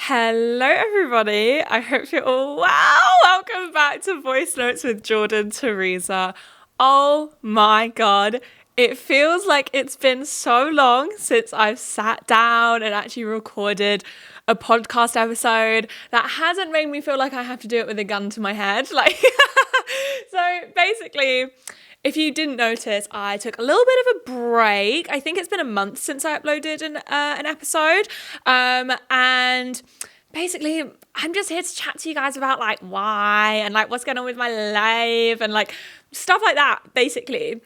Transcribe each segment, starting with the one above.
Hello, everybody. I hope you're all well. Welcome back to Voicenotes with Jordan Theresa. Oh my God. It feels like it's been so long since I've sat down and actually recorded a podcast episode that hasn't made me feel like I have to do it with a gun to my head. So basically, if you didn't notice, I took a little bit of a break. I think it's been a month since I uploaded an episode. And basically, I'm just here to chat to you guys about why and what's going on with my life and stuff like that, basically.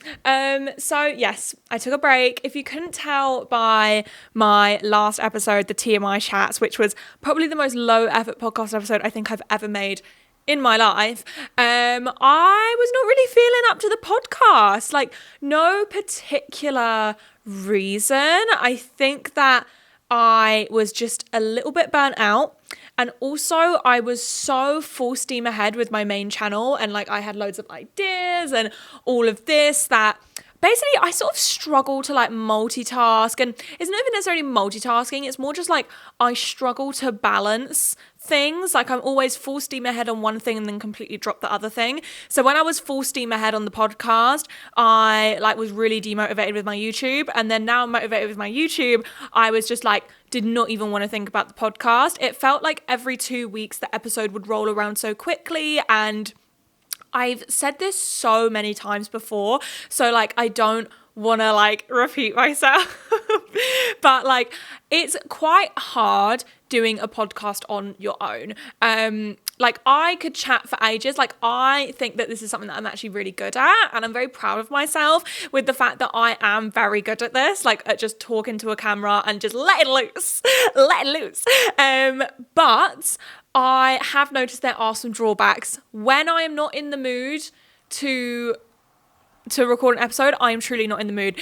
So yes, I took a break. If you couldn't tell by my last episode, the TMI chats, which was probably the most low effort podcast episode I think I've ever made in my life, I was not really feeling up to the podcast. No particular reason. I think that I was just a little bit burnt out. And also I was so full steam ahead with my main channel and I had loads of ideas and all of this that basically I sort of struggle to multitask. And it's not even necessarily multitasking. It's more just I struggle to balance things. I'm always full steam ahead on one thing and then completely drop the other thing. So when I was full steam ahead on the podcast, I was really demotivated with my YouTube. And then now I'm motivated with my YouTube, I was just did not even want to think about the podcast. It felt like every 2 weeks the episode would roll around so quickly, and I've said this so many times before, so I don't want to repeat myself. But it's quite hard doing a podcast on your own. I could chat for ages. I think that this is something that I'm actually really good at, and I'm very proud of myself with the fact that I am very good at this, at just talking to a camera and just let it loose. But I have noticed there are some drawbacks. When I am not in the mood to record an episode, I am truly not in the mood.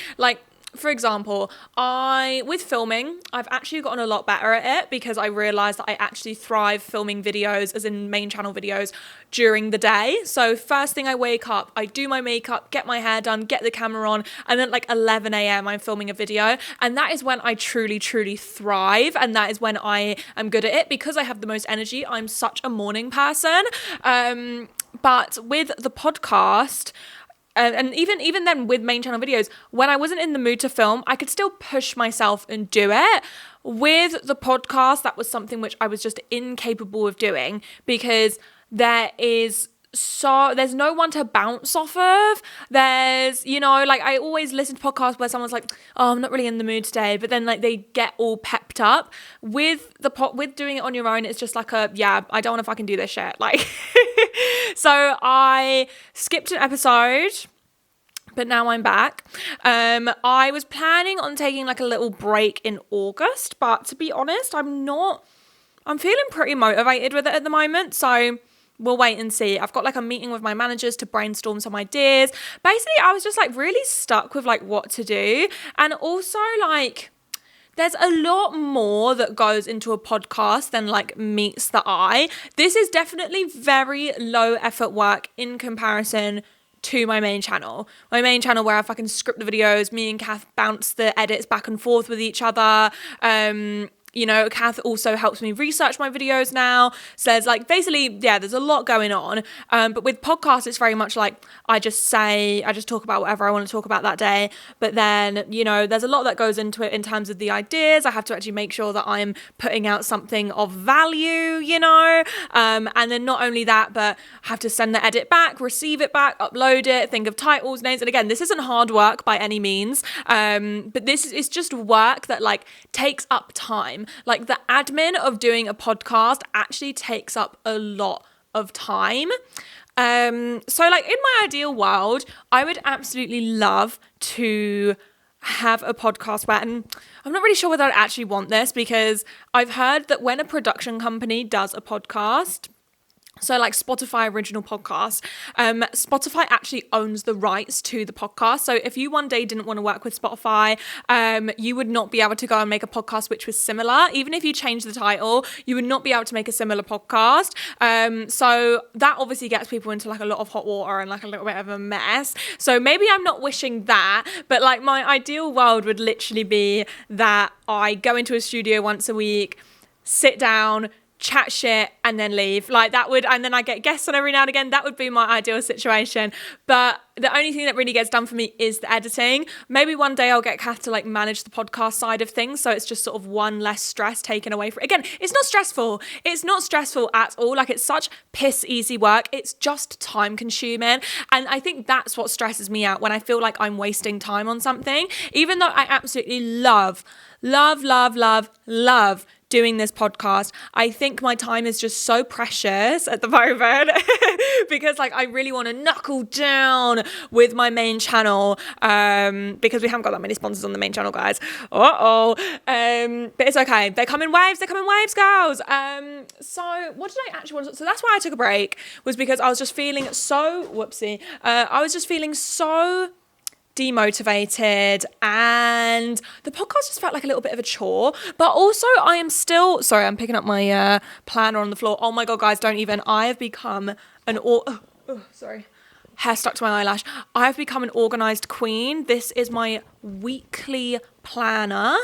For example, with filming, I've actually gotten a lot better at it because I realized that I actually thrive filming videos, as in main channel videos, during the day. So first thing I wake up, I do my makeup, get my hair done, get the camera on, and then 11 a.m. I'm filming a video. And that is when I truly, truly thrive. And that is when I am good at it because I have the most energy. I'm such a morning person. But with the podcast, and even then with main channel videos, when I wasn't in the mood to film, I could still push myself and do it. With the podcast, that was something which I was just incapable of doing because there's no one to bounce off of. There's, I always listen to podcasts where someone's oh, I'm not really in the mood today, but then they get all pepped up. With doing it on your own, it's just yeah, I don't know if I can do this shit. So I skipped an episode, but now I'm back. I was planning on taking a little break in August, but to be honest, I'm feeling pretty motivated with it at the moment. So we'll wait and see. I've got a meeting with my managers to brainstorm some ideas. Basically, I was just really stuck with what to do. And also there's a lot more that goes into a podcast than meets the eye. This is definitely very low effort work in comparison to my main channel. My main channel where I fucking script the videos, me and Kath bounce the edits back and forth with each other. Kath also helps me research my videos now. So there's basically, yeah, there's a lot going on. But with podcasts, it's very much I just talk about whatever I want to talk about that day. But then, there's a lot that goes into it in terms of the ideas. I have to actually make sure that I'm putting out something of value, and then not only that, but I have to send the edit back, receive it back, upload it, think of titles, names. And again, this isn't hard work by any means. But this is just work that takes up time. The admin of doing a podcast actually takes up a lot of time. So in my ideal world, I would absolutely love to have a podcast where, and I'm not really sure whether I actually want this because I've heard that when a production company does a podcast, so Spotify original podcast, Spotify actually owns the rights to the podcast. So if you one day didn't want to work with Spotify, you would not be able to go and make a podcast which was similar. Even if you change the title, you would not be able to make a similar podcast. So that obviously gets people into a lot of hot water and a little bit of a mess. So maybe I'm not wishing that, but my ideal world would literally be that I go into a studio once a week, sit down, chat shit, and then leave. Like that would, and then I get guests on every now and again. That would be my ideal situation. But the only thing that really gets done for me is the editing. Maybe one day I'll get Kath to like manage the podcast side of things, so it's just sort of one less stress taken away from. Again, it's not stressful. It's not stressful at all. Like it's such piss easy work. It's just time consuming, and I think that's what stresses me out when I feel like I'm wasting time on something. Even though I absolutely love doing this podcast, I think my time is just so precious at the moment because like I really want to knuckle down with my main channel because we haven't got that many sponsors on the main channel, guys. But it's okay. They come in waves, girls. So what did I actually want to, so that's why I took a break, was because I was just feeling so I was just feeling so demotivated, and the podcast just felt like a little bit of a chore. But also I am still, sorry, I'm picking up my planner on the floor. Oh my god, guys, don't even. I have become an sorry, hair stuck to my eyelash. I have become an organized queen. This is my weekly planner,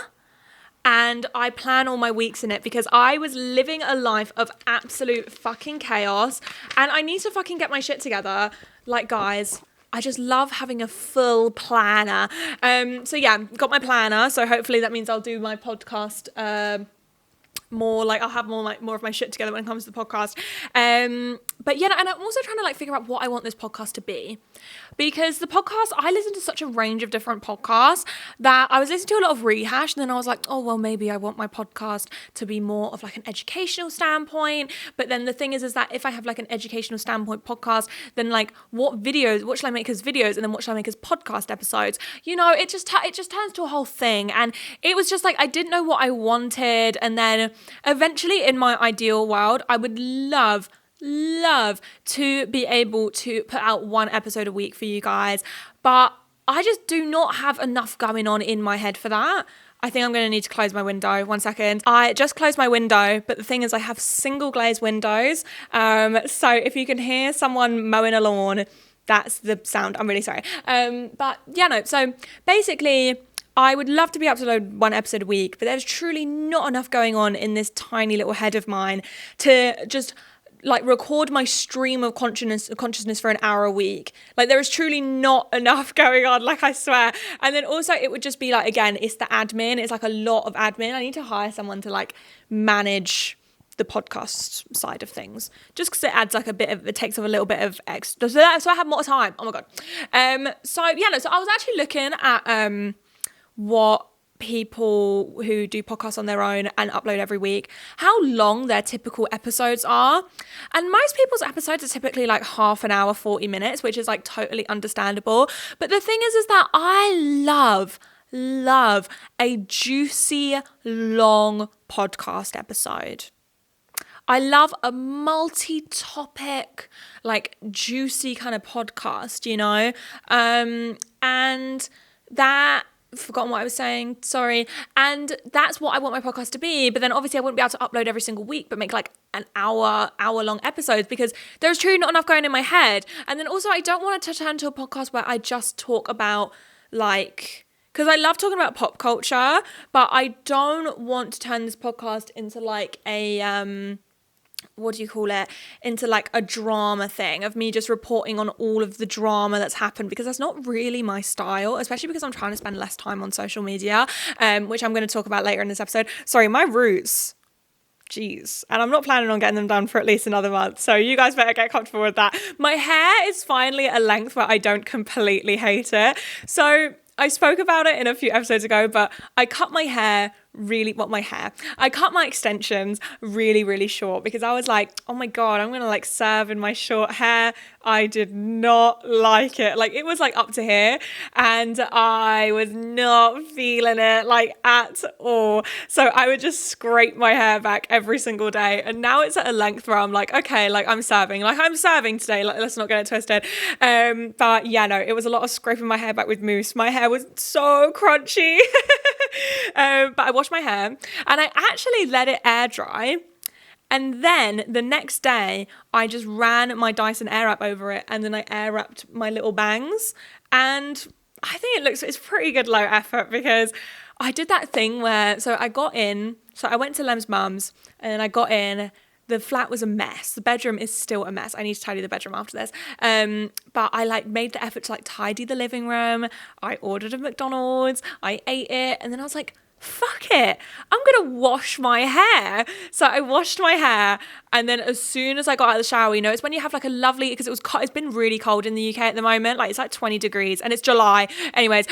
and I plan all my weeks in it because I was living a life of absolute fucking chaos, and I need to fucking get my shit together. Like, guys, I just love having a full planner. So yeah, got my planner. So hopefully that means I'll do my podcast more, like I'll have more of my shit together when it comes to the podcast. But yeah, and I'm also trying to like figure out what I want this podcast to be, because the podcast, I listen to such a range of different podcasts that I was listening to a lot of rehash, and then I was like, oh well, maybe I want my podcast to be more of like an educational standpoint. But then the thing is that if I have like an educational standpoint podcast, then like what shall I make as videos, and then what shall I make as podcast episodes? You know, it just turns to a whole thing, and it was just like I didn't know what I wanted. And then eventually, in my ideal world, I would love to be able to put out one episode a week for you guys, but I just do not have enough going on in my head for that. I think I'm going to need to close my window. 1 second. I just closed my window, but the thing is I have single glazed windows, so if you can hear someone mowing a lawn, that's the sound. I'm really sorry. But yeah, no, so basically I would love to be able to upload one episode a week, but there's truly not enough going on in this tiny little head of mine to just like record my stream of consciousness for an hour a week. Like there is truly not enough going on, like I swear. And then also it would just be like, again, it's the admin. It's like a lot of admin. I need to hire someone to like manage the podcast side of things, just because it takes up a little bit of extra, so I have more time. Oh my god. So yeah, no, so I was actually looking at what people who do podcasts on their own and upload every week, how long their typical episodes are. And most people's episodes are typically like half an hour, 40 minutes, which is like totally understandable. But the thing is that I love a juicy, long podcast episode. I love a multi-topic, like juicy kind of podcast, you know? And that, forgotten what I was saying, sorry. And that's what I want my podcast to be. But then obviously I wouldn't be able to upload every single week, but make like an hour long episodes, because there's truly not enough going in my head. And then also I don't want it to turn to a podcast where I just talk about like, because I love talking about pop culture, but I don't want to turn this podcast into like a, into like a drama thing of me just reporting on all of the drama that's happened, because that's not really my style, especially because I'm trying to spend less time on social media, which I'm going to talk about later in this episode. Sorry, my roots, jeez, and I'm not planning on getting them done for at least another month, so you guys better get comfortable with that. My hair is finally at a length where I don't completely hate it. So I spoke about it in a few episodes ago, but I cut my hair I cut my extensions really short, because I was like, oh my god, I'm gonna like serve in my short hair. I did not like it. Like it was like up to here, and I was not feeling it like at all. So I would just scrape my hair back every single day, and now it's at a length where I'm like, okay, like I'm serving today, like let's not get it twisted. But yeah, no, it was a lot of scraping my hair back with mousse. My hair was so crunchy. But I washed my hair and I actually let it air dry, and then the next day I just ran my Dyson Airwrap over it, and then I air wrapped my little bangs, and I think it's pretty good low effort, because I did that thing where, so I got in So I went to Lem's mum's and then I got in. The flat was a mess. The bedroom is still a mess. I need to tidy the bedroom after this. But I like made the effort to like tidy the living room. I ordered a McDonald's. I ate it. And then I was like, fuck it, I'm gonna wash my hair. So I washed my hair, and then as soon as I got out of the shower, you know, it's when you have like a lovely, because it's been really cold in the UK at the moment, like it's like 20 degrees and it's July anyways.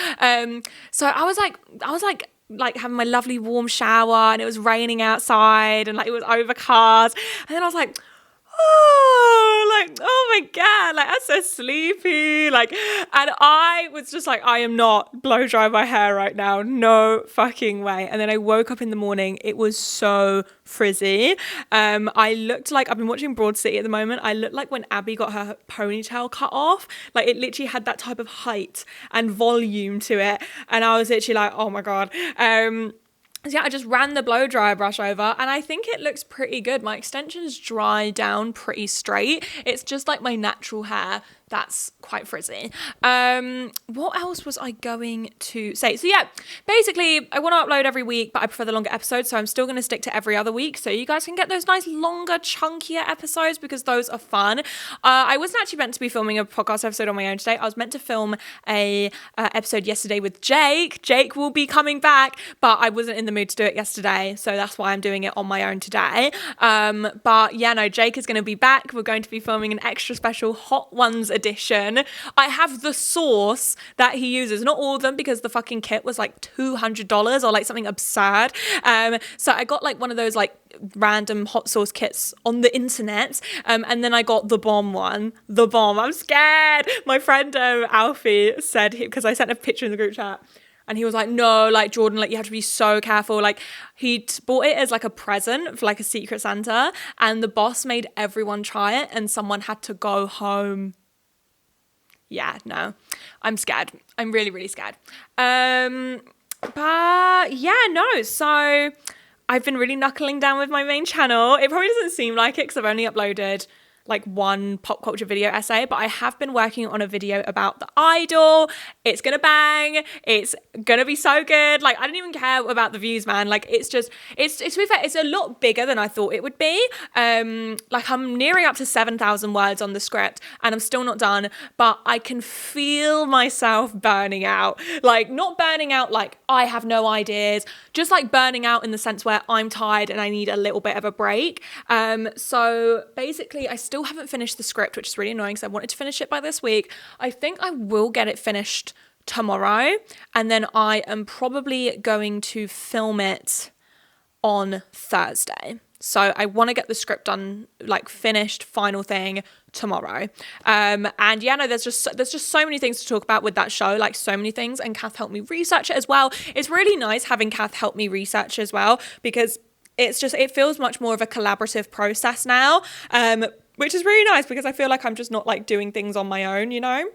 So I was like having my lovely warm shower, and it was raining outside and like it was overcast, and then I was like, oh my God, like I'm so sleepy, like, and I was just like, I am not blow dry my hair right now, no fucking way. And then I woke up in the morning, it was so frizzy. I looked like, I've been watching Broad City at the moment, I looked like when Abby got her ponytail cut off, like it literally had that type of height and volume to it, and I was literally like, oh my God. So yeah, I just ran the blow dryer brush over, and I think it looks pretty good. My extensions dry down pretty straight. It's just like my natural hair that's quite frizzy. What else was I going to say? So yeah, basically I want to upload every week, but I prefer the longer episodes, so I'm still going to stick to every other week, so you guys can get those nice longer chunkier episodes, because those are fun. I wasn't actually meant to be filming a podcast episode on my own today. I was meant to film a episode yesterday with Jake will be coming back, but I wasn't in the mood to do it yesterday, so that's why I'm doing it on my own today. But yeah, no, Jake is going to be back. We're going to be filming an extra special Hot Ones edition. I have the sauce that he uses, not all of them, because the fucking kit was like $200 or like something absurd. So I got like one of those like random hot sauce kits on the internet, and then I got the bomb one. The bomb. I'm scared. My friend Alfie said, because I sent a picture in the group chat, and he was like, no, like, Jordan, like, you have to be so careful. Like, he bought it as like a present for like a Secret Santa, and the boss made everyone try it, and someone had to go home. Yeah, no, I'm scared. I'm really, really scared. But yeah, no, so I've been really knuckling down with my main channel. It probably doesn't seem like it because I've only uploaded like one pop culture video essay, but I have been working on a video about The Idol. It's gonna bang. It's gonna be so good. Like, I don't even care about the views, man. Like, it's to be fair, it's a lot bigger than I thought it would be. Like, I'm nearing up to 7,000 words on the script, and I'm still not done, but I can feel myself burning out. Like, not burning out like I have no ideas, just like burning out in the sense where I'm tired and I need a little bit of a break. So basically, I still haven't finished the script, which is really annoying because I wanted to finish it by this week. I think I will get it finished tomorrow, and then I am probably going to film it on Thursday. So I want to get the script done, like finished, final thing tomorrow. And yeah, no, there's just so many things to talk about with that show, like so many things. And Kath helped me research it as well. It's really nice having Kath help me research as well, because it feels much more of a collaborative process now, which is really nice because I feel like I'm just not like doing things on my own, you know?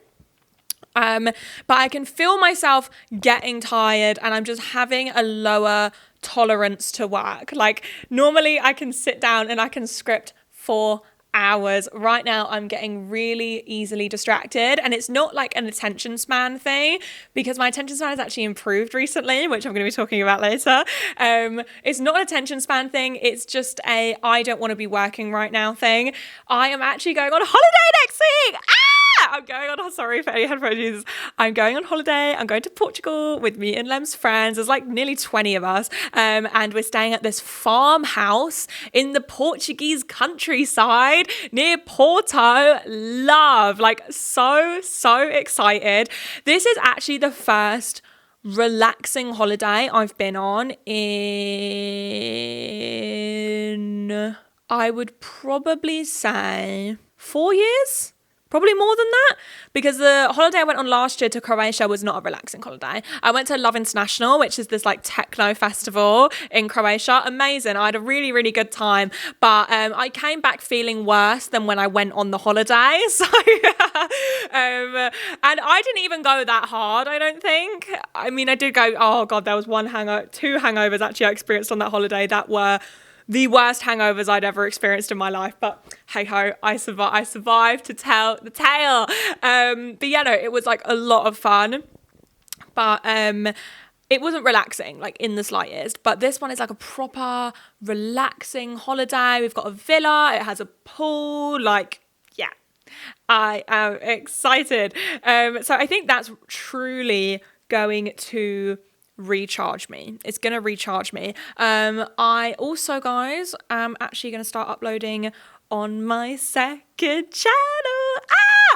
But I can feel myself getting tired, and I'm just having a lower tolerance to work. Like, normally I can sit down and I can script for hours. Right now I'm getting really easily distracted, and it's not like an attention span thing, because my attention span has actually improved recently, which I'm going to be talking about later. It's not an attention span thing, it's just a I don't want to be working right now thing. I am actually going on holiday next week. Sorry for any headphone users. I'm going on holiday. I'm going to Portugal with me and Lem's friends. There's like nearly 20 of us. And we're staying at this farmhouse in the Portuguese countryside near Porto. Love. Like, so excited. This is actually the first relaxing holiday I've been on in, I would probably say 4 years. Probably more than that, because the holiday I went on last year to Croatia was not a relaxing holiday. I went to Love International, which is this like techno festival in Croatia. Amazing. I had a really, really good time, but I came back feeling worse than when I went on the holiday. So, and I didn't even go that hard, I don't think. I mean, I did go, oh God, there was two hangovers actually I experienced on that holiday that were the worst hangovers I'd ever experienced in my life, but hey ho, I survived to tell the tale. But yeah, no, it was like a lot of fun. But it wasn't relaxing, like in the slightest, but this one is like a proper relaxing holiday. We've got a villa, it has a pool, like, yeah, I am excited. So I think that's truly going to recharge me. It's going to recharge me. I also, guys, am actually going to start uploading on my second channel.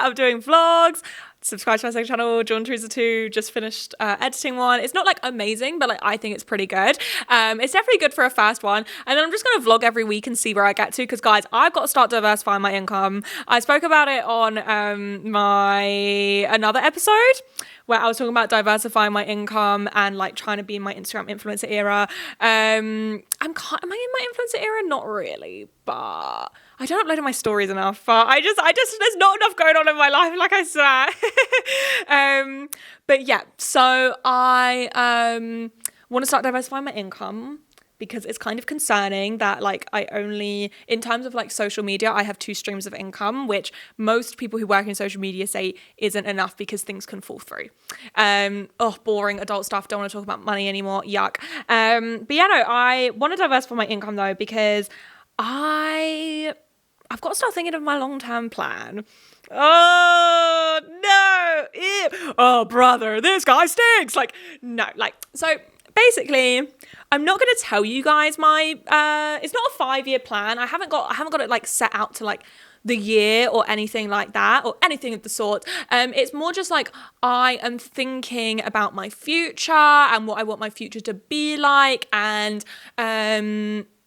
I'm doing vlogs. Subscribe to my second channel, Jordan Theresa Ep21. Just finished editing one. It's not like amazing, but like I think it's pretty good. It's definitely good for a first one. And then I'm just gonna vlog every week and see where I get to, because guys, I've got to start diversifying my income. I spoke about it on my another episode where I was talking about diversifying my income and like trying to be in my Instagram influencer era. Am I in my influencer era? Not really, but I don't upload my stories enough. But I just, there's not enough going on in my life, like I swear. But yeah, so I want to start diversifying my income, because it's kind of concerning that like I only, in terms of like social media, I have 2 streams of income, which most people who work in social media say isn't enough because things can fall through. Boring adult stuff. Don't want to talk about money anymore. Yuck. But yeah, no, I want to diversify my income though, because I've got to start thinking of my long-term plan. Oh no. Ew. Oh brother, this guy stinks. Like, no, like, so basically, I'm not going to tell you guys my, it's not a 5-year plan. I haven't got it like set out to like the year or anything like that, or anything of the sort. It's more just like I am thinking about my future and what I want my future to be like. And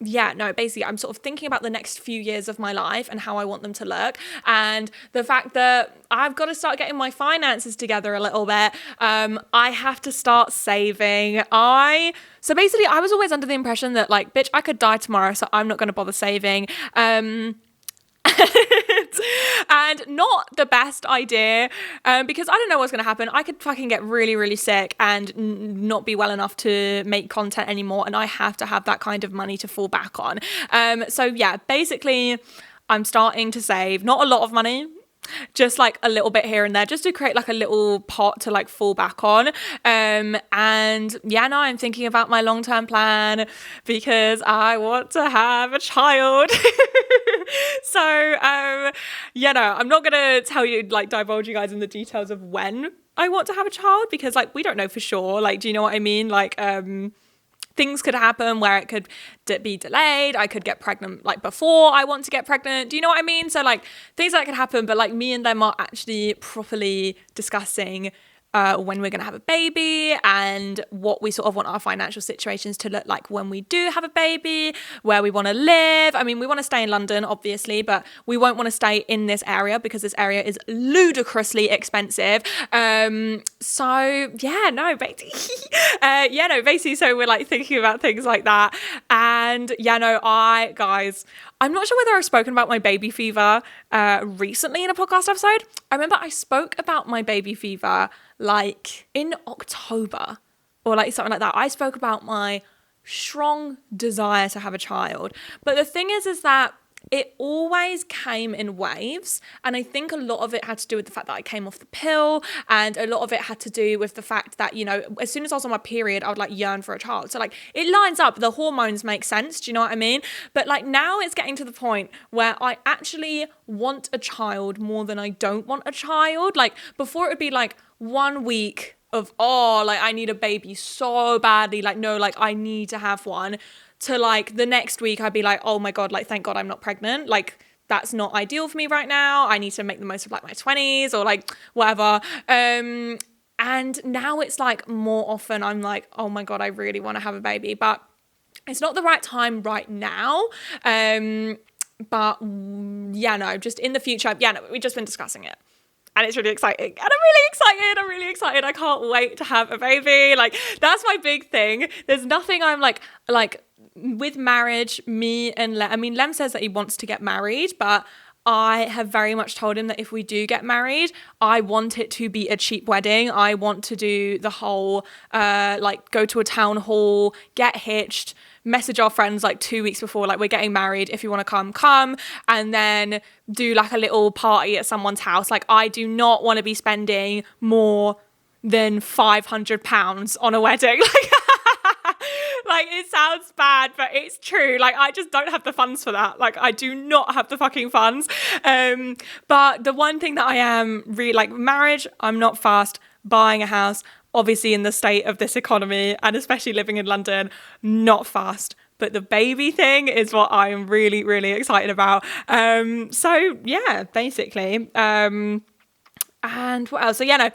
yeah, no, basically I'm sort of thinking about the next few years of my life and how I want them to look. And the fact that I've got to start getting my finances together a little bit. I have to start saving. So basically I was always under the impression that like, bitch, I could die tomorrow, so I'm not going to bother saving. And not the best idea, because I don't know what's going to happen. I could fucking get really, really sick and not be well enough to make content anymore, and I have to have that kind of money to fall back on. So yeah, basically I'm starting to save, not a lot of money, just like a little bit here and there, just to create like a little pot to like fall back on. And yeah, no, I'm thinking about my long-term plan because I want to have a child. So yeah, no, I'm not gonna tell you, like, divulge you guys in the details of when I want to have a child, because like we don't know for sure. Like, do you know what I mean? Like things could happen where it could be delayed. I could get pregnant like before I want to get pregnant. Do you know what I mean? So like things like that could happen, but like me and them are actually properly discussing when we're going to have a baby and what we sort of want our financial situations to look like when we do have a baby, where we want to live. I mean, we want to stay in London, obviously, but we won't want to stay in this area because this area is ludicrously expensive. So yeah, no, basically, so we're like thinking about things like that. And yeah, no, guys, I'm not sure whether I've spoken about my baby fever recently in a podcast episode. I remember I spoke about my baby fever like in October or like something like that. I spoke about my strong desire to have a child. But the thing is that it always came in waves. And I think a lot of it had to do with the fact that I came off the pill, and a lot of it had to do with the fact that, you know, as soon as I was on my period, I would like yearn for a child. So like it lines up, the hormones make sense. Do you know what I mean? But like now it's getting to the point where I actually want a child more than I don't want a child. Like before it would be like 1 week of, oh, like I need a baby so badly. Like, no, like I need to have one. To like the next week I'd be like, oh my God, like thank God I'm not pregnant. Like that's not ideal for me right now. I need to make the most of like my 20s or like whatever. And now it's like more often I'm like, oh my God, I really want to have a baby, but it's not the right time right now. But yeah, no, just in the future. Yeah, no, we've just been discussing it. And it's really exciting. And I'm really excited. I can't wait to have a baby. Like, that's my big thing. There's nothing I'm like with marriage, me and Lem. I mean, Lem says that he wants to get married, but I have very much told him that if we do get married, I want it to be a cheap wedding. I want to do the whole, like, go to a town hall, get hitched, message our friends like 2 weeks before, like, we're getting married. If you want to come, and then do like a little party at someone's house. Like, I do not want to be spending more than £500 on a wedding. Like, it sounds bad, but it's true. Like, I just don't have the funds for that. Like, I do not have the fucking funds. But the one thing that I am really, like, marriage, I'm not fast. Buying a house, obviously in the state of this economy, and especially living in London, not fast. But the baby thing is what I am really, really excited about. So, yeah, basically. And what else? So, yeah, no,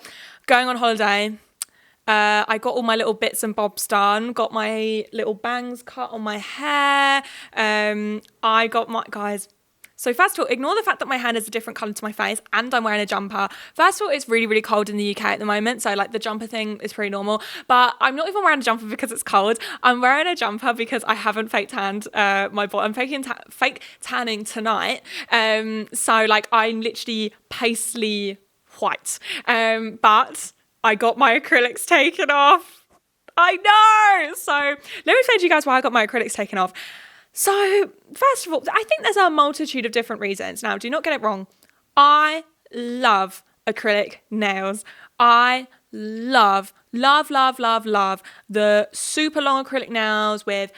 going on holiday. I got all my little bits and bobs done, got my little bangs cut on my hair. I got my, guys, so first of all, ignore the fact that my hand is a different colour to my face and I'm wearing a jumper. First of all, it's really, really cold in the UK at the moment. So like the jumper thing is pretty normal, but I'm not even wearing a jumper because it's cold. I'm wearing a jumper because I haven't fake tanned my body. I'm fake tanning tonight. So like I'm literally paisley white. But I got my acrylics taken off. I know. So let me explain to you guys why I got my acrylics taken off. So first of all, I think there's a multitude of different reasons. Now, do not get it wrong. I love acrylic nails. I love the super long acrylic nails with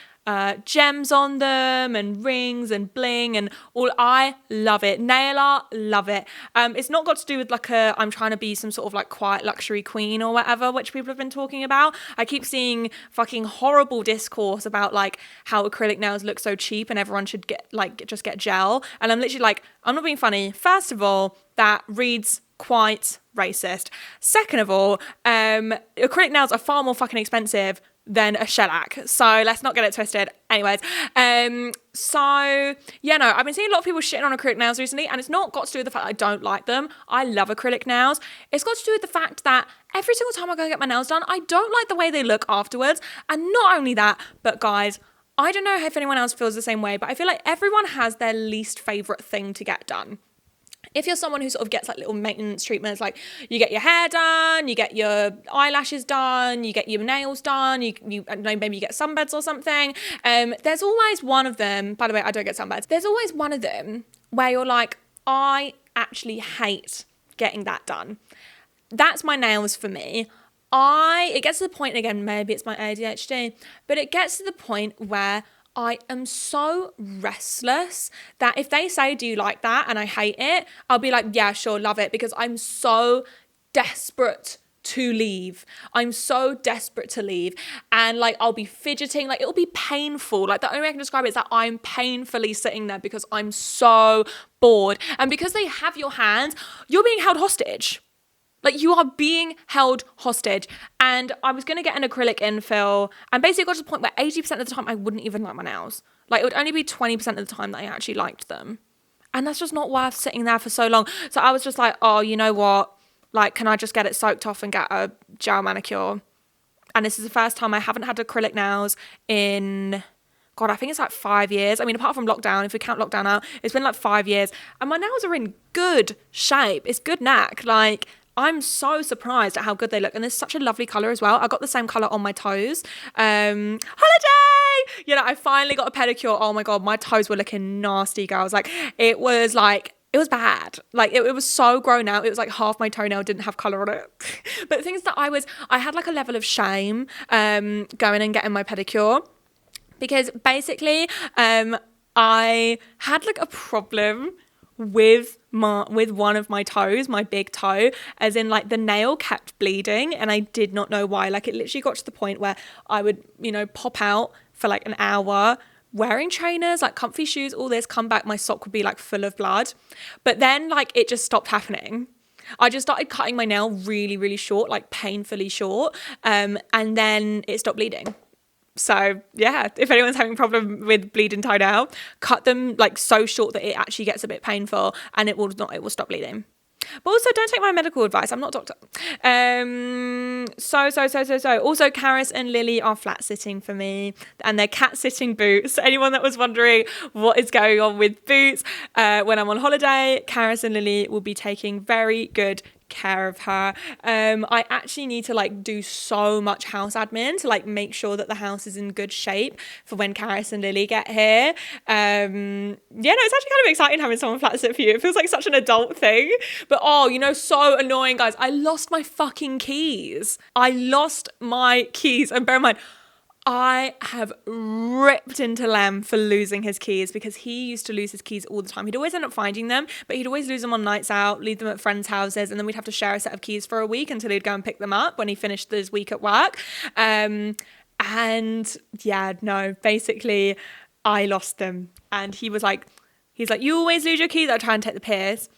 gems on them and rings and bling and all. I love it. Nail art, love it. It's not got to do with like I'm trying to be some sort of like quiet luxury queen or whatever, which people have been talking about. I keep seeing fucking horrible discourse about like how acrylic nails look so cheap and everyone should get like just get gel. And I'm literally like, I'm not being funny. First of all, that reads quite racist. Second of all, acrylic nails are far more fucking expensive than a shellac. So let's not get it twisted. Anyways, so yeah, no, I've been seeing a lot of people shitting on acrylic nails recently, and it's not got to do with the fact that I don't like them. I love acrylic nails. It's got to do with the fact that every single time I go get my nails done, I don't like the way they look afterwards. And not only that, but guys, I don't know if anyone else feels the same way, but I feel like everyone has their least favorite thing to get done. If you're someone who sort of gets like little maintenance treatments, like you get your hair done, you get your eyelashes done, you get your nails done, you I don't know, maybe you get sunbeds or something. There's always one of them, by the way, I don't get sunbeds. There's always one of them where you're like, I actually hate getting that done. That's my nails for me. It gets to the point, again, maybe it's my ADHD, but it gets to the point where I am so restless that if they say, do you like that? And I hate it, I'll be like, yeah, sure, love it. Because I'm so desperate to leave. I'm so desperate to leave. And like, I'll be fidgeting, like it'll be painful. Like the only way I can describe it is that I'm painfully sitting there because I'm so bored. And because they have your hands, you're being held hostage. Like you are being held hostage. And I was going to get an acrylic infill and basically got to the point where 80% of the time I wouldn't even like my nails. Like it would only be 20% of the time that I actually liked them. And that's just not worth sitting there for so long. So I was just like, oh, you know what? Like, can I just get it soaked off and get a gel manicure? And this is the first time I haven't had acrylic nails in, God, I think it's like 5 years. I mean, apart from lockdown, if we count lockdown out, it's been like 5 years. And my nails are in good shape. It's good knack. Like, I'm so surprised at how good they look. And there's such a lovely colour as well. I got the same colour on my toes. Holiday! You know, I finally got a pedicure. Oh my God, my toes were looking nasty, girls. Like, it was bad. Like, it was so grown out. It was like half my toenail didn't have colour on it. But the thing is that I had like a level of shame going and getting my pedicure. Because basically, I had like a problem with one of my toes, my big toe, as in like the nail kept bleeding and I did not know why. Like it literally got to the point where I would, you know, pop out for like an hour wearing trainers, like comfy shoes, all this, come back, my sock would be like full of blood. But then like it just stopped happening. I just started cutting my nail really, really short, like painfully short. And then it stopped bleeding. So yeah, if anyone's having a problem with bleeding toenail, cut them like so short that it actually gets a bit painful and it will stop bleeding. But also don't take my medical advice. I'm not a doctor. So. Also, Karis and Lily are flat sitting for me and they're cat sitting boots. Anyone that was wondering what is going on with boots when I'm on holiday, Karis and Lily will be taking very good care of her. I actually need to like do so much house admin to like make sure that the house is in good shape for when Karis and Lily get here. Yeah, no, it's actually kind of exciting having someone flat sit for you. It feels like such an adult thing. But so annoying, guys. I lost my fucking keys. And bear in mind, I have ripped into Lem for losing his keys because he used to lose his keys all the time. He'd always end up finding them, but he'd always lose them on nights out, leave them at friends' houses, and then we'd have to share a set of keys for a week until he'd go and pick them up when he finished his week at work. And yeah, no, basically I lost them. And he's like, you always lose your keys. I try and take the piss.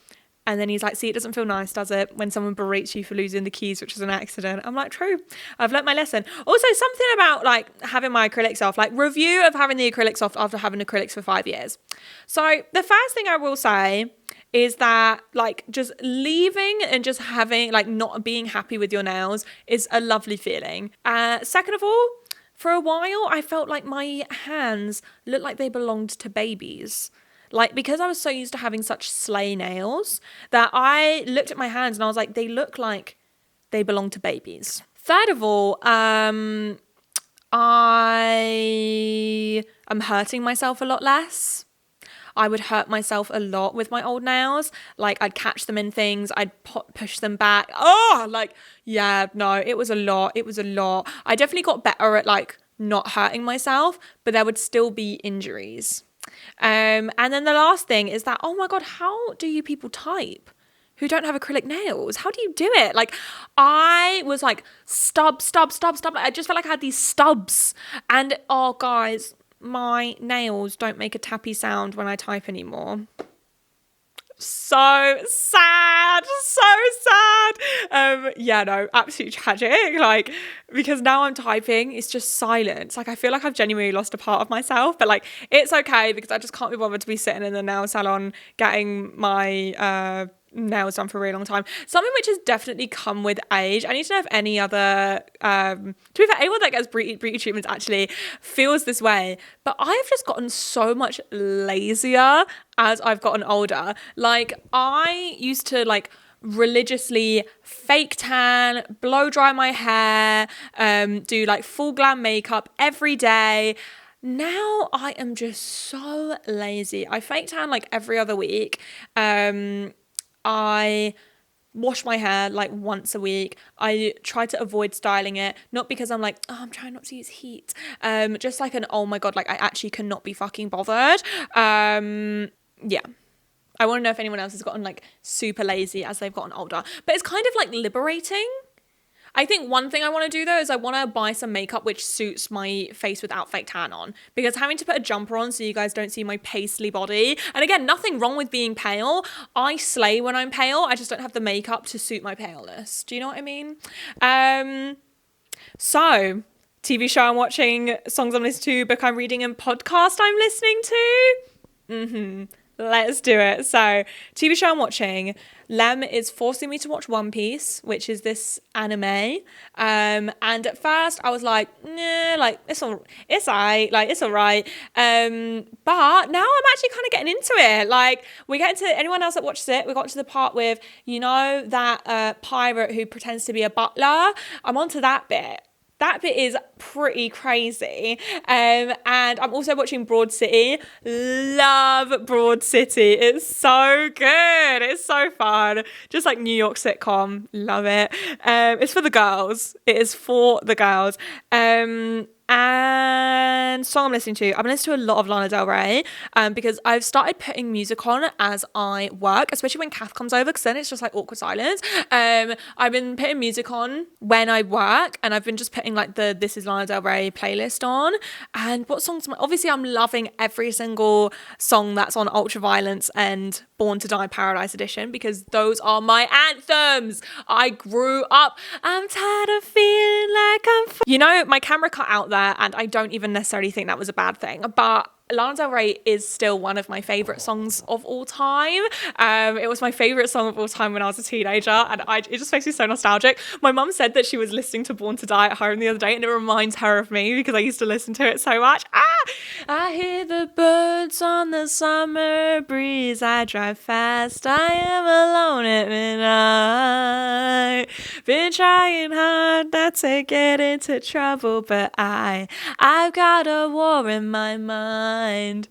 And then he's like, see, it doesn't feel nice, does it, when someone berates you for losing the keys, which is an accident? I'm like, true. I've learnt my lesson. Also, something about like having my acrylics off, like review of having the acrylics off after having acrylics for 5 years. So the first thing I will say is that like just leaving and just having like not being happy with your nails is a lovely feeling. Second of all, for a while, I felt like my hands looked like they belonged to babies. Like, because I was so used to having such slay nails that I looked at my hands and I was like, they look like they belong to babies. Third of all, I am hurting myself a lot less. I would hurt myself a lot with my old nails. Like, I'd catch them in things. I'd push them back. Oh, like, yeah, no, it was a lot. I definitely got better at, like, not hurting myself, but there would still be injuries. And then the last thing is that, oh my God, how do you people type who don't have acrylic nails? How do you do it? Like, I was like, stub. I just felt like I had these stubs. And, oh, guys, my nails don't make a tappy sound when I type anymore. So sad. Yeah, no, absolutely tragic. Like, because now I'm typing, it's just silence. Like, I feel like I've genuinely lost a part of myself, but like, it's okay because I just can't be bothered to be sitting in the nail salon getting my nails done for a really long time. Something which has definitely come with age. I need to know if any other to be fair, anyone that gets beauty treatments actually feels this way, but I've just gotten so much lazier as I've gotten older. Like, I used to like religiously fake tan, blow dry my hair, do like full glam makeup every day. Now I am just so lazy. I fake tan like every other week. I wash my hair like once a week. I try to avoid styling it, not because I'm like, oh, I'm trying not to use heat. Just like an, oh my God, like I actually cannot be fucking bothered. Yeah. I want to know if anyone else has gotten like super lazy as they've gotten older, but it's kind of like liberating. I think one thing I want to do though is I want to buy some makeup which suits my face without fake tan on, because having to put a jumper on so you guys don't see my pasty body, and again, nothing wrong with being pale. I slay when I'm pale. I just don't have the makeup to suit my paleness. Do you know what I mean? So TV show I'm watching, songs I'm listening to, book I'm reading, and podcast I'm listening to. Let's do it. So, TV show I'm watching. Lem is forcing me to watch One Piece, which is this anime. And at first I was like, nah, like it's alright, like it's alright. But now I'm actually kind of getting into it. Like, we get into, anyone else that watches it, we got to the part with, you know, that pirate who pretends to be a butler. I'm onto that bit. That bit is pretty crazy. And I'm also watching Broad City. Love Broad City. It's so good. It's so fun. Just like New York sitcom. Love it. It's for the girls. It is for the girls. And song I'm listening to, I've been listening to a lot of Lana Del Rey, because I've started putting music on as I work, especially when Kath comes over, because then it's just like awkward silence. I've been putting music on when I work, and I've been just putting like the This Is Lana Del Rey playlist on. And what songs obviously I'm loving every single song that's on Ultraviolence and Born to Die Paradise Edition, because those are my anthems. I grew up. I'm tired of feeling like I'm you know, my camera cut out there, and I don't even necessarily think that was a bad thing, but Lana Del Rey is still one of my favorite songs of all time. It was my favorite song of all time when I was a teenager, and it just makes me so nostalgic. My mum said that she was listening to Born to Die at home the other day, and it reminds her of me because I used to listen to it so much. I hear the birds on the summer breeze. I drive fast. I am alone at midnight. Been trying hard not to get into trouble, but I've got a war in my mind.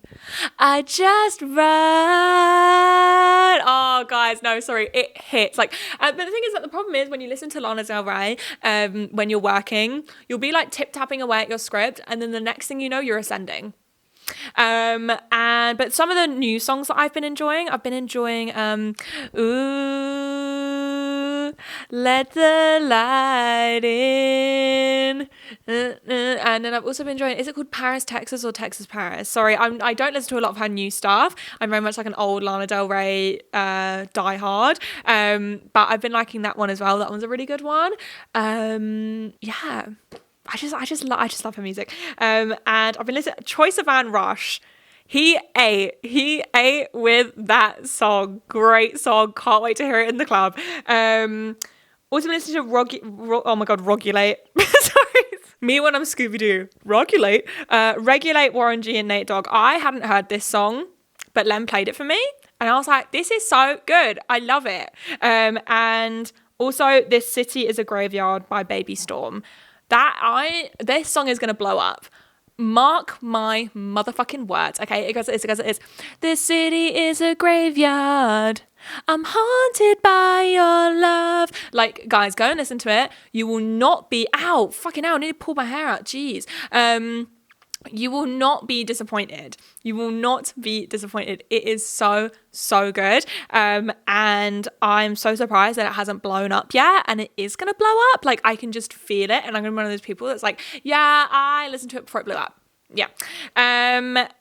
I just run. Oh, guys, no, sorry, it hits. But the thing is that the problem is when you listen to Lana Del Rey, when you're working, you'll be like tip-tapping away at your script, and then the next thing you know, you're ascending. But some of the new songs that I've been enjoying Ooh, Let the Light In, and then I've also been enjoying, is it called Paris, Texas, or Texas, Paris? Sorry, I don't listen to a lot of her new stuff. I'm very much like an old Lana Del Rey diehard, but I've been liking that one as well. That one's a really good one. Yeah, I just love her music. And I've been listening to Troye Sivan Rush. He ate with that song. Great song. Can't wait to hear it in the club. Also been listening to Rogulate. Sorry. Me when I'm Scooby-Doo. Regulate. Warren G and Nate Dogg. I hadn't heard this song, but Len played it for me. And I was like, this is so good. I love it. And also This City is a Graveyard by Baby Storm. This song is going to blow up. Mark my motherfucking words. Okay, it goes. This city is a graveyard. I'm haunted by your love. Like, guys, go and listen to it. You will not be fucking I need to pull my hair out. Jeez. You will not be disappointed. It is so, so good. And I'm so surprised that it hasn't blown up yet. And it is going to blow up. Like, I can just feel it. And I'm going to be one of those people that's like, yeah, I listened to it before it blew up. Yeah.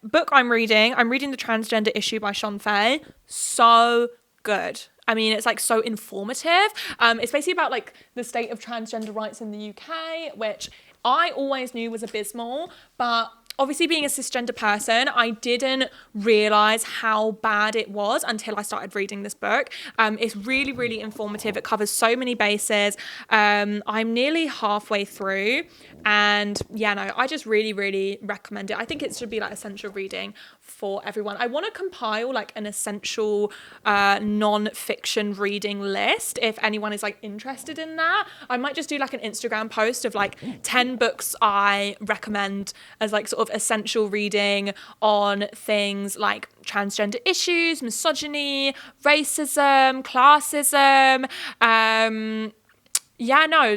Book I'm reading the Transgender Issue by Sean Fay. So good. I mean, it's like so informative. It's basically about like the state of transgender rights in the UK, which I always knew was abysmal, but obviously being a cisgender person, I didn't realise how bad it was until I started reading this book. It's really, really informative. It covers so many bases. I'm nearly halfway through, and I just really, really recommend it. I think it should be like essential reading for everyone. I want to compile like an essential non-fiction reading list if anyone is like interested in that. I might just do like an Instagram post of like 10 books I recommend as like sort of essential reading on things like transgender issues, misogyny, racism, classism,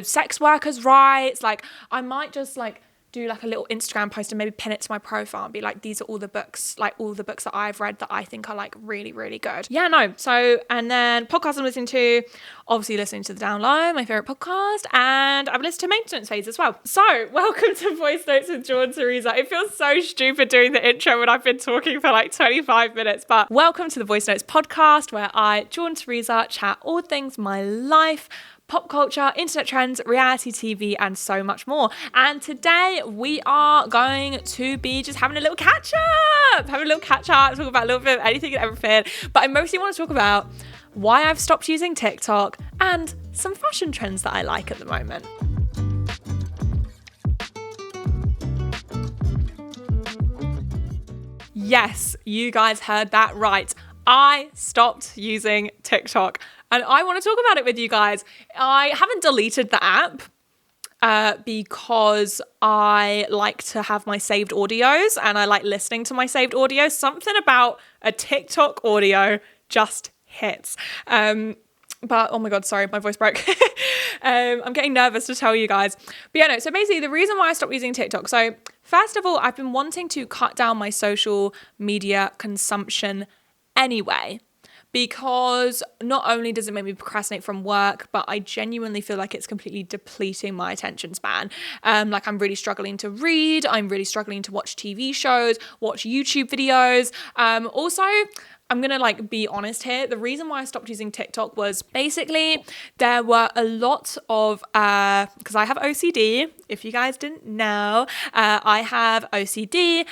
sex workers' rights. Like, I might just like do like a little Instagram post and maybe pin it to my profile and be like, these are all the books that I've read that I think are like really, really good. So, and then podcasts I'm listening to, obviously listening to The Down Low, my favorite podcast, and I've listened to Maintenance Phase as well. So, welcome to Voice Notes with Jordan Theresa. It feels so stupid doing the intro when I've been talking for like 25 minutes, but welcome to the Voice Notes podcast where I, Jordan Theresa, chat all things my life, pop culture, internet trends, reality TV, and so much more. And today we are going to be just having a little catch up, talk about a little bit of anything and everything. But I mostly want to talk about why I've stopped using TikTok and some fashion trends that I like at the moment. Yes, you guys heard that right. I stopped using TikTok. And I want to talk about it with you guys. I haven't deleted the app because I like to have my saved audios and I like listening to my saved audios. Something about a TikTok audio just hits. But oh my God, sorry, my voice broke. I'm getting nervous to tell you guys. But so basically the reason why I stopped using TikTok. So first of all, I've been wanting to cut down my social media consumption anyway, because not only does it make me procrastinate from work, but I genuinely feel like it's completely depleting my attention span. Like, I'm really struggling to read. I'm really struggling to watch TV shows, watch YouTube videos. Also, I'm going to like be honest here. The reason why I stopped using TikTok was basically there were a lot of, because I have OCD, if you guys didn't know, I have OCD,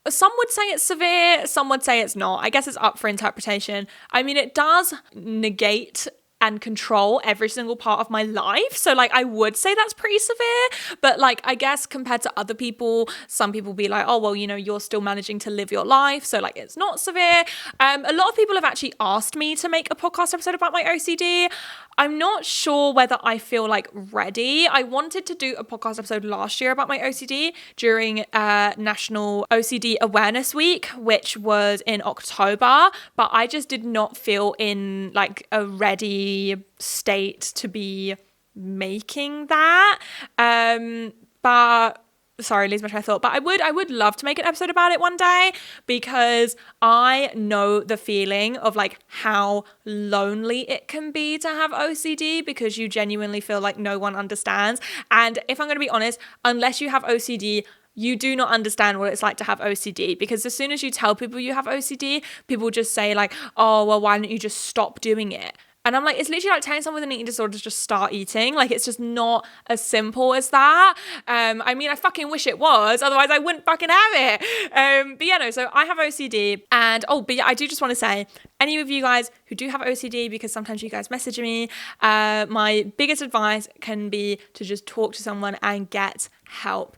some would say it's severe, some would say it's not. I guess it's up for interpretation. I mean, it does negate and control every single part of my life. So like, I would say that's pretty severe, but like, I guess compared to other people, some people be like, oh, well, you know, you're still managing to live your life. So like, it's not severe. A lot of people have actually asked me to make a podcast episode about my OCD. I'm not sure whether I feel like ready. I wanted to do a podcast episode last year about my OCD during National OCD Awareness Week, which was in October, but I just did not feel in like a ready state to be making that. But sorry, lose my train of thought. But I would love to make an episode about it one day, because I know the feeling of like how lonely it can be to have OCD, because you genuinely feel like no one understands. And if I'm going to be honest, unless you have OCD, you do not understand what it's like to have OCD, because as soon as you tell people you have OCD, people just say like, oh, well, why don't you just stop doing it? And I'm like, it's literally like telling someone with an eating disorder to just start eating. Like, it's just not as simple as that. I mean, I fucking wish it was. Otherwise, I wouldn't fucking have it. But yeah, no, so I have OCD. And, but yeah, I do just want to say, any of you guys who do have OCD, because sometimes you guys message me, my biggest advice can be to just talk to someone and get help.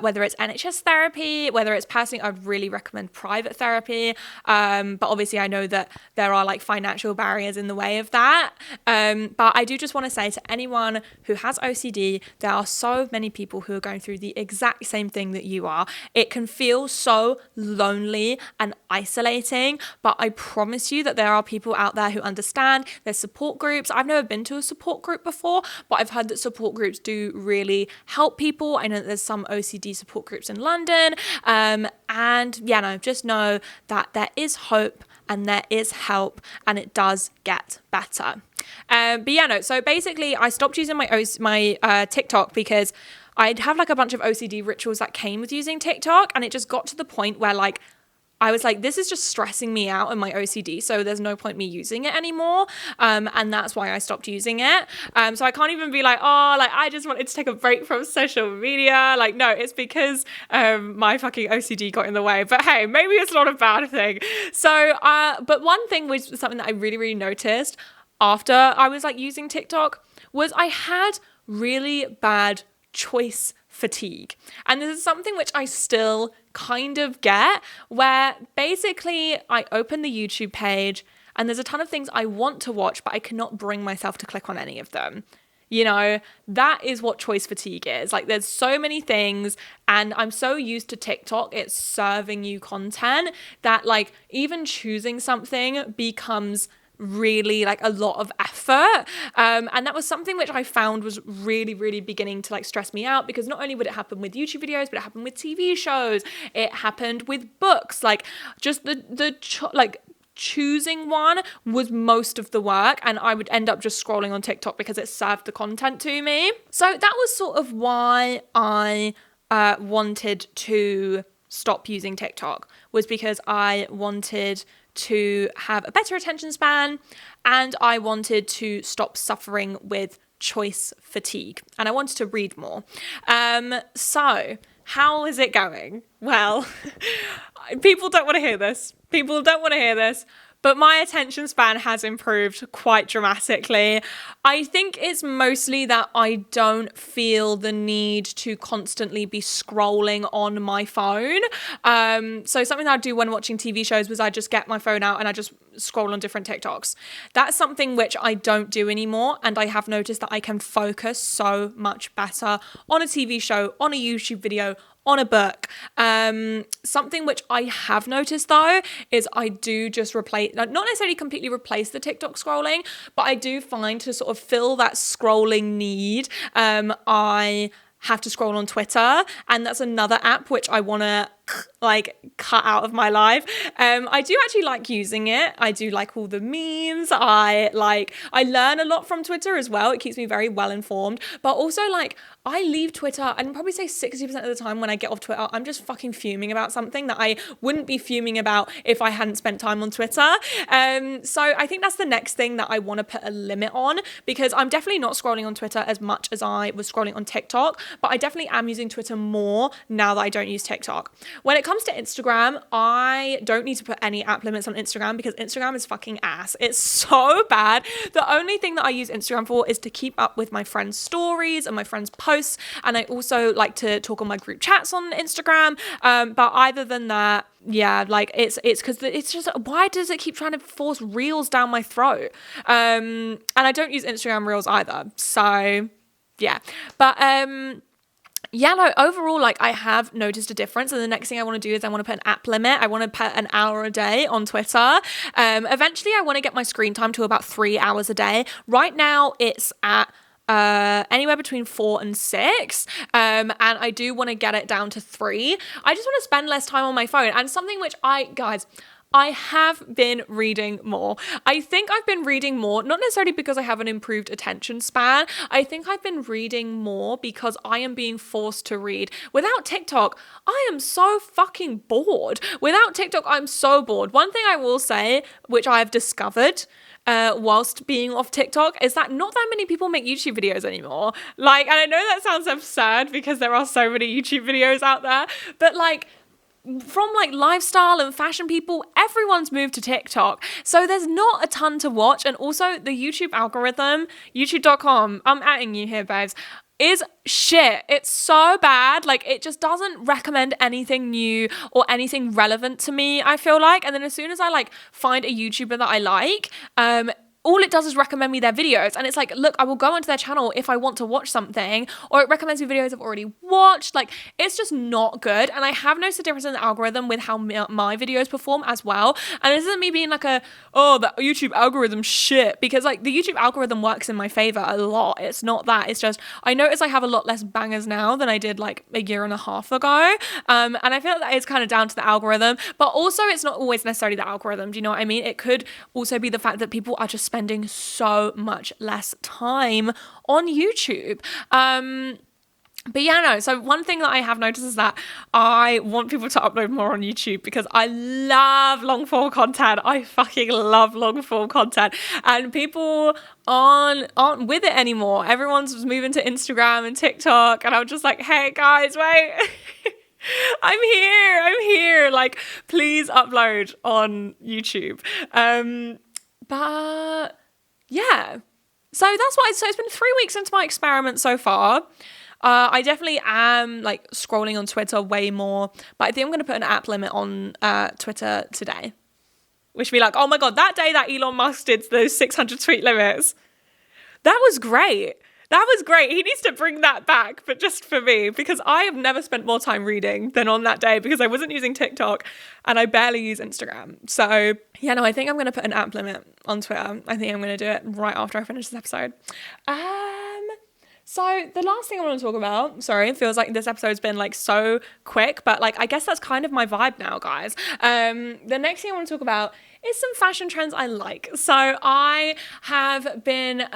Whether it's NHS therapy, whether it's personally, I'd really recommend private therapy. But obviously I know that there are like financial barriers in the way of that. But I do just want to say to anyone who has OCD, there are so many people who are going through the exact same thing that you are. It can feel so lonely and isolating, but I promise you that there are people out there who understand. There's support groups. I've never been to a support group before, but I've heard that support groups do really help people. I know that there's some OCD support groups in London. And yeah, no, just know that there is hope and there is help, and it does get better. But yeah, no, so basically I stopped using my TikTok because I'd have like a bunch of OCD rituals that came with using TikTok, and it just got to the point where like I was like, this is just stressing me out in my OCD, so there's no point me using it anymore. And that's why I stopped using it. So I can't even be like, oh, like I just wanted to take a break from social media. Like, no, it's because my fucking OCD got in the way. But hey, maybe it's not a bad thing. So, but one thing was something that I really, really noticed after I was like using TikTok was I had really bad choice fatigue. And this is something which I still kind of get, where basically I open the YouTube page and there's a ton of things I want to watch, but I cannot bring myself to click on any of them. You know, that is what choice fatigue is. Like, there's so many things, and I'm so used to TikTok, it's serving you content, that like even choosing something becomes really like a lot of effort. And that was something which I found was really, really beginning to like stress me out, because not only would it happen with YouTube videos, but it happened with TV shows, it happened with books. Like, just like choosing one was most of the work, and I would end up just scrolling on TikTok because it served the content to me. So that was sort of why I wanted to stop using TikTok, was because I wanted to have a better attention span, and I wanted to stop suffering with choice fatigue, and I wanted to read more. So how is it going? Well, people don't want to hear this. But my attention span has improved quite dramatically. I think it's mostly that I don't feel the need to constantly be scrolling on my phone. So something that I do when watching TV shows was I just get my phone out and I just scroll on different TikToks. That's something which I don't do anymore, and I have noticed that I can focus so much better on a TV show, on a YouTube video, on a book. Something which I have noticed though is I do just replace, not necessarily completely replace the TikTok scrolling, but I do find to sort of fill that scrolling need, I have to scroll on Twitter, and that's another app which I want to like cut out of my life. I do actually like using it. I do like all the memes. I learn a lot from Twitter as well. It keeps me very well informed. But also like I leave Twitter and probably say 60% of the time when I get off Twitter, I'm just fucking fuming about something that I wouldn't be fuming about if I hadn't spent time on Twitter. So I think that's the next thing that I want to put a limit on, because I'm definitely not scrolling on Twitter as much as I was scrolling on TikTok, but I definitely am using Twitter more now that I don't use TikTok. When it comes to Instagram, I don't need to put any app limits on Instagram because Instagram is fucking ass. It's so bad. The only thing that I use Instagram for is to keep up with my friends' stories and my friends' posts. And I also like to talk on my group chats on Instagram. But other than that, yeah, like it's because it's just, why does it keep trying to force reels down my throat? And I don't use Instagram reels either. So yeah, but yeah, no, overall, like I have noticed a difference. And the next thing I want to do is I want to put an app limit. I want to put an hour a day on Twitter. Eventually I want to get my screen time to about 3 hours a day. Right now it's at anywhere between 4 and 6, and I do want to get it down to 3. I just want to spend less time on my phone, and something which I have been reading more. I think I've been reading more, not necessarily because I have an improved attention span. I think I've been reading more because I am being forced to read. Without TikTok, I am so fucking bored. Without TikTok, I'm so bored. One thing I will say, which I have discovered whilst being off TikTok, is that not that many people make YouTube videos anymore. Like, and I know that sounds absurd because there are so many YouTube videos out there, but like, from like lifestyle and fashion people, everyone's moved to TikTok. So there's not a ton to watch. And also the YouTube algorithm, youtube.com, I'm atting you here, babes, is shit. It's so bad. Like it just doesn't recommend anything new or anything relevant to me, I feel like. And then as soon as I like find a YouTuber that I like, all it does is recommend me their videos. And it's like, look, I will go onto their channel if I want to watch something, or it recommends me videos I've already watched. Like, it's just not good. And I have noticed a difference in the algorithm with how my videos perform as well. And this isn't me being like the YouTube algorithm shit, because like the YouTube algorithm works in my favor a lot. It's not that. It's just, I notice I have a lot less bangers now than I did like a year and a half ago. And I feel like that is kind of down to the algorithm, but also it's not always necessarily the algorithm. Do you know what I mean? It could also be the fact that people are just spending so much less time on YouTube. But yeah, no. So one thing that I have noticed is that I want people to upload more on YouTube because I love long form content. I fucking love long form content, and people aren't with it anymore. Everyone's moving to Instagram and TikTok, and I'm just like, hey guys, wait. I'm here. Like, please upload on YouTube. But yeah, so that's why. So it's been 3 weeks into my experiment so far. I definitely am like scrolling on Twitter way more, but I think I'm going to put an app limit on Twitter today. Which would be like, oh my God, that day that Elon Musk did those 600 tweet limits, that was great. That was great. He needs to bring that back, but just for me, because I have never spent more time reading than on that day because I wasn't using TikTok and I barely use Instagram. So yeah, no, I think I'm going to put an app limit on Twitter. I think I'm going to do it right after I finish this episode. So the last thing I want to talk about, sorry, it feels like this episode's been like so quick, but like I guess that's kind of my vibe now, guys. The next thing I want to talk about is some fashion trends I like. So I have been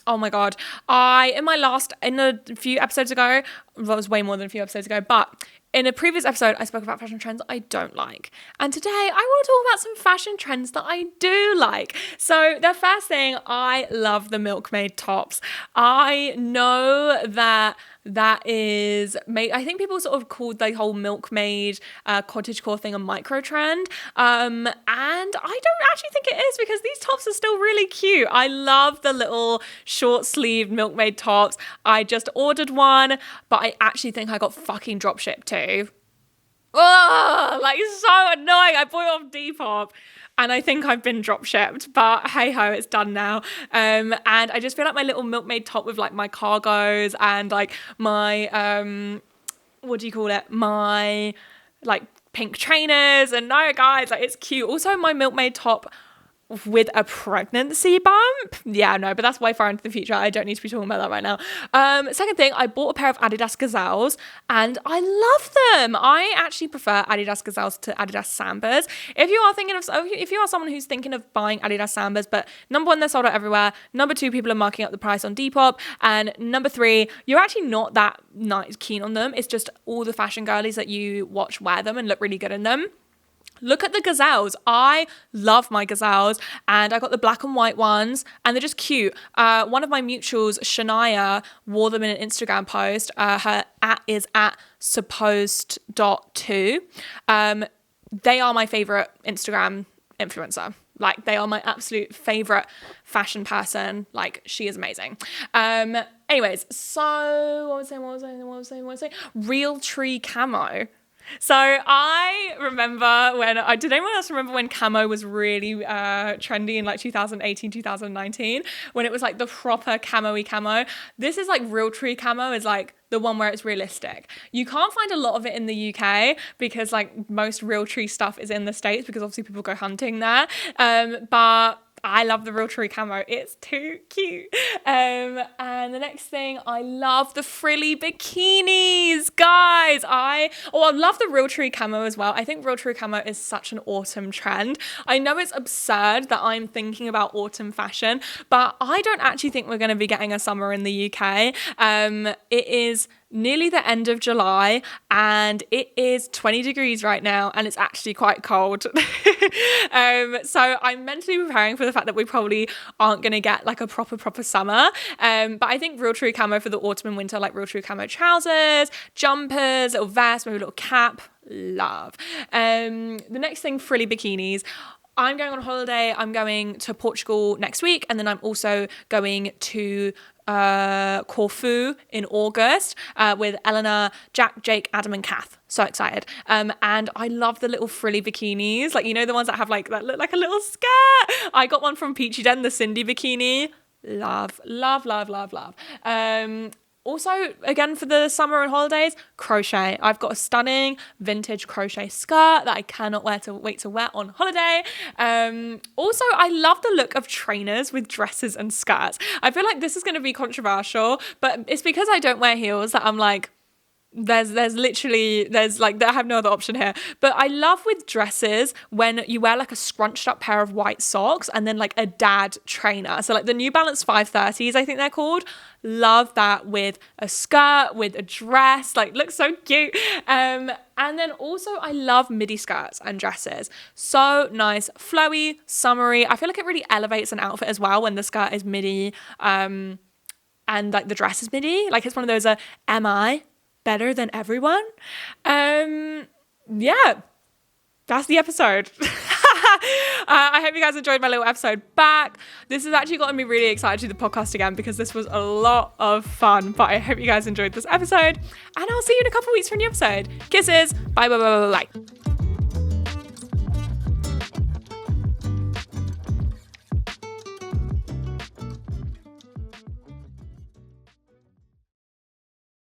oh my God. In a few episodes ago, well, it was way more than a few episodes ago, but in a previous episode, I spoke about fashion trends I don't like. And today, I want to talk about some fashion trends that I do like. So the first thing, I love the milkmaid tops. I know that is I think people sort of called the whole milkmaid cottagecore thing a micro trend, and I don't actually think it is, because these tops are still really cute. I love the little short sleeved milkmaid tops. I just ordered one, but I actually think I got fucking drop shipped too. Oh, like so annoying. I bought it off Depop and I think I've been drop shipped, but hey ho, it's done now. And I just feel like my little milkmaid top with like my cargos and like my what do you call it? My like pink trainers, and no guys, like it's cute. Also my milkmaid top with a pregnancy bump. Yeah, no, but that's way far into the future. I don't need to be talking about that right now. Second thing, I bought a pair of Adidas Gazelles and I love them. I actually prefer Adidas Gazelles to Adidas Sambas. If you are someone who's thinking of buying Adidas Sambas, but number one, they're sold out everywhere. Number two, people are marking up the price on Depop. And number three, you're actually not that keen on them. It's just all the fashion girlies that you watch wear them and look really good in them. Look at the Gazelles. I love my Gazelles, and I got the black and white ones, and they're just cute. One of my mutuals, Shania, wore them in an Instagram post. Her is at supposed.to. They are my favorite Instagram influencer. Like, they are my absolute favorite fashion person. Like, she is amazing. Anyways, so what was I saying? Real Tree Camo. So I remember did anyone else remember when camo was really trendy in like 2018, 2019, when it was like the proper camo-y camo? This is like Real Tree Camo is like the one where it's realistic. You can't find a lot of it in the UK because like most Real Tree stuff is in the States because obviously people go hunting there. But I love the Real Tree Camo. It's too cute. And the next thing, I love the frilly bikinis, guys. I love the Real Tree Camo as well. I think Real Tree Camo is such an autumn trend. I know it's absurd that I'm thinking about autumn fashion, but I don't actually think we're going to be getting a summer in the UK. It is nearly the end of July and it is 20 degrees right now and it's actually quite cold. So I'm mentally preparing for the fact that we probably aren't going to get like a proper summer. But I think Real Tree Camo for the autumn and winter, like Real Tree Camo trousers, jumpers, little vest, maybe a little cap. Love. The next thing, frilly bikinis. I'm going on holiday. I'm going to Portugal next week, and then I'm also going to Corfu in August with Eleanor, Jack, Jake, Adam and Kath. So excited. And I love the little frilly bikinis, like, you know, the ones that have like that look like a little skirt. I got one from Peachy Den, the Cindy bikini. Love. Also, again, for the summer and holidays, crochet. I've got a stunning vintage crochet skirt that I cannot wait to wear on holiday. Also, I love the look of trainers with dresses and skirts. I feel like this is going to be controversial, but it's because I don't wear heels that I'm like, I have no other option here. But I love with dresses when you wear like a scrunched up pair of white socks and then like a dad trainer. So like the New Balance 530s, I think they're called. Love that with a skirt, with a dress, like looks so cute. And then also I love midi skirts and dresses. So nice, flowy, summery. I feel like it really elevates an outfit as well when the skirt is midi and like the dress is midi. Like it's one of those am I better than everyone? Yeah, that's the episode. I hope you guys enjoyed my little episode back. This has actually gotten me really excited to do the podcast again because this was a lot of fun. But I hope you guys enjoyed this episode, and I'll see you in a couple weeks for a new episode. Kisses. Bye.